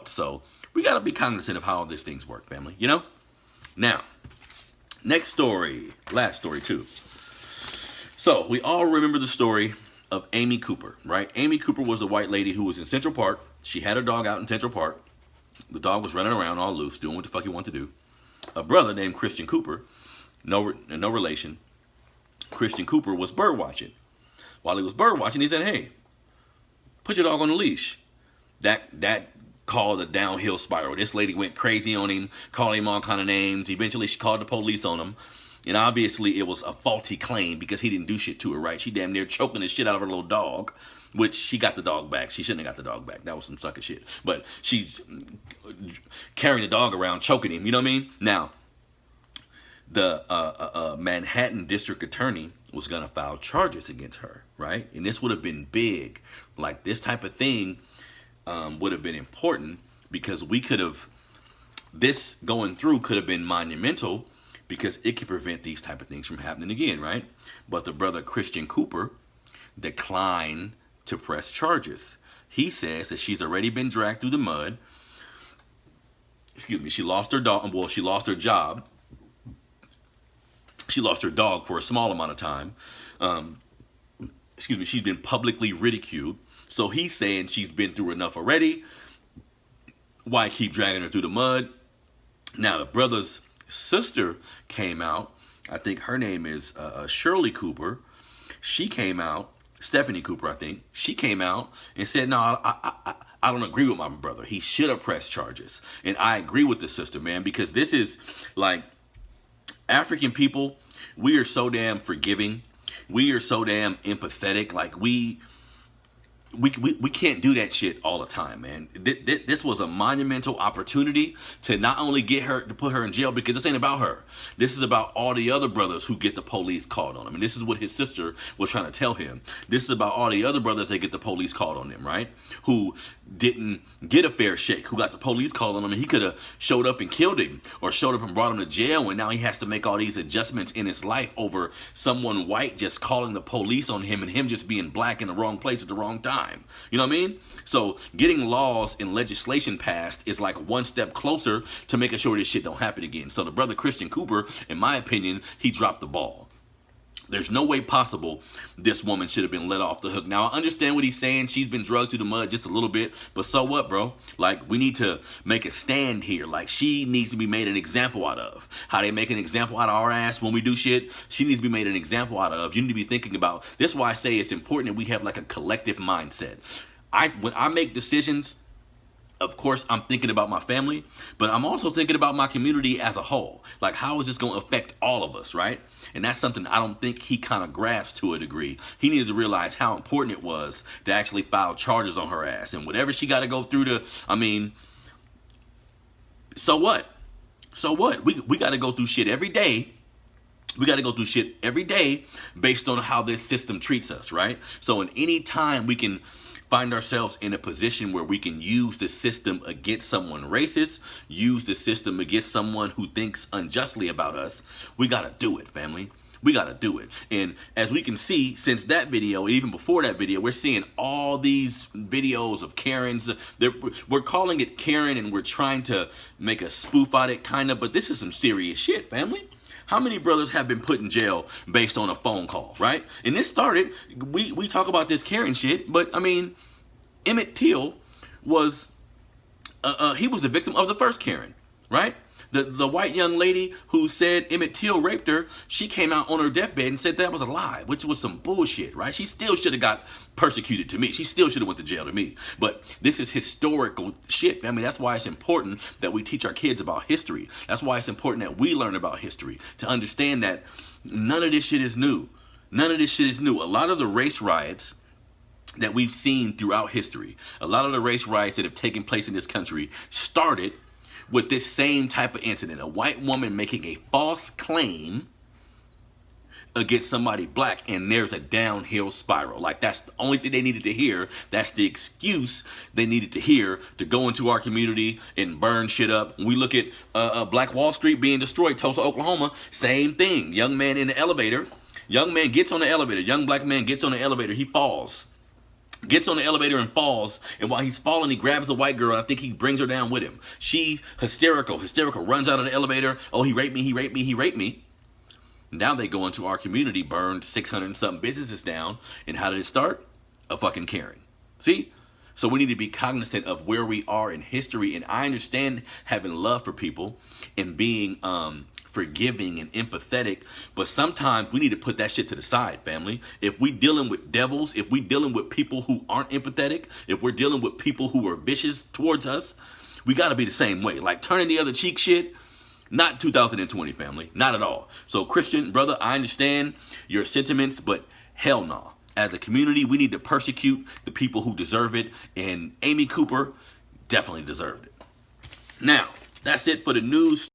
adults. So we got to be cognizant of how all these things work, family, you know? Now, next story, last story too. So we all remember the story of Amy Cooper, right? Amy Cooper was a white lady who was in Central Park. She had her dog out in Central Park. The dog was running around all loose, doing what the fuck he wanted to do. A brother named Christian Cooper, no relation, Christian Cooper was bird watching. While he was bird watching, he said, "Hey, put your dog on the leash." That caused a downhill spiral. This lady went crazy on him, called him all kind of names. Eventually, she called the police on him. And obviously, it was a faulty claim because he didn't do shit to her, right? She damn near choking the shit out of her little dog, which she got the dog back. She shouldn't have got the dog back. That was some sucker shit. But she's carrying the dog around, choking him. You know what I mean? Now, the Manhattan District Attorney was going to file charges against her, right? And this would have been big. Like, this type of thing would have been important because we could have, this going through could have been monumental because it could prevent these type of things from happening again, right? But the brother Christian Cooper declined to press charges. He says that she's already been dragged through the mud. Excuse me, she lost her dog, well, she lost her job. She lost her dog for a small amount of time. Excuse me, she's been publicly ridiculed. So he's saying she's been through enough already. Why keep dragging her through the mud? Now, the brother's sister came out. I think her name is Shirley Cooper. She came out, Stephanie Cooper, I think. She came out and said, "No, I don't agree with my brother. He should have pressed charges." And I agree with the sister, man, because this is like, African people, we are so damn forgiving. We are so damn empathetic. Like, we can't do that shit all the time, man. This was a monumental opportunity to not only get her, to put her in jail, because this ain't about her. This is about all the other brothers who get the police called on them. And this is what his sister was trying to tell him. This is about all the other brothers that get the police called on them, right? Who didn't get a fair shake, who got the police called on him, and he could have showed up and killed him, or showed up and brought him to jail, and now he has to make all these adjustments in his life over someone white just calling the police on him, and him just being black in the wrong place at the wrong time. You know what I mean? So getting laws and legislation passed is like one step closer to making sure this shit don't happen again. So the brother Christian Cooper, in my opinion, he dropped the ball. There's no way possible this woman should have been let off the hook. Now, I understand what he's saying. She's been drugged through the mud just a little bit. But so what, bro? Like, we need to make a stand here. Like, she needs to be made an example out of. How they make an example out of our ass when we do shit, she needs to be made an example out of. You need to be thinking about, this is why I say it's important that we have like a collective mindset. When I make decisions, of course, I'm thinking about my family, but I'm also thinking about my community as a whole. Like, how is this going to affect all of us, right? And that's something I don't think he kind of grasps to a degree. He needs to realize how important it was to actually file charges on her ass. And whatever she got to go through to, I mean, so what? So what? We got to go through shit every day. We got to go through shit every day based on how this system treats us, right? So in any time we can find ourselves in a position where we can use the system against someone racist, use the system against someone who thinks unjustly about us, we got to do it, family. We got to do it. And as we can see, since that video, even before that video, we're seeing all these videos of Karens. We're calling it Karen, and we're trying to make a spoof out of it, kind of, but this is some serious shit, family. How many brothers have been put in jail based on a phone call, right? And this started, we talk about this Karen shit, but I mean, Emmett Till was, he was the victim of the first Karen, right? The white young lady who said Emmett Till raped her, she came out on her deathbed and said that was a lie, which was some bullshit, right? She still should have got persecuted to me. She still should have went to jail to me. But this is historical shit. I mean, that's why it's important that we teach our kids about history. That's why it's important that we learn about history, to understand that none of this shit is new. None of this shit is new. A lot of the race riots that we've seen throughout history, a lot of the race riots that have taken place in this country started with this same type of incident. A white woman making a false claim against somebody black, and there's a downhill spiral. Like, that's the only thing they needed to hear. That's the excuse they needed to hear to go into our community and burn shit up. We look at Black Wall Street being destroyed, Tulsa, Oklahoma, same thing. Young man in the elevator. Young man gets on the elevator. Young black man gets on the elevator. He falls. Gets on the elevator and falls, and while he's falling, he grabs the white girl, and I think he brings her down with him. She, hysterical, runs out of the elevator. Oh, he raped me, he raped me, he raped me. Now they go into our community, burned 600 and something businesses down, and how did it start? A fucking Karen. See? So we need to be cognizant of where we are in history, and I understand having love for people and being forgiving and empathetic, but sometimes we need to put that shit to the side, family. If we dealing with devils, if we dealing with people who aren't empathetic, if we're dealing with people who are vicious towards us, we got to be the same way. Like turning the other cheek shit, not 2020, family, not at all. So Christian brother, I understand your sentiments, but hell no. As a community, we need to persecute the people who deserve it, and Amy Cooper definitely deserved it. Now, that's it for the news.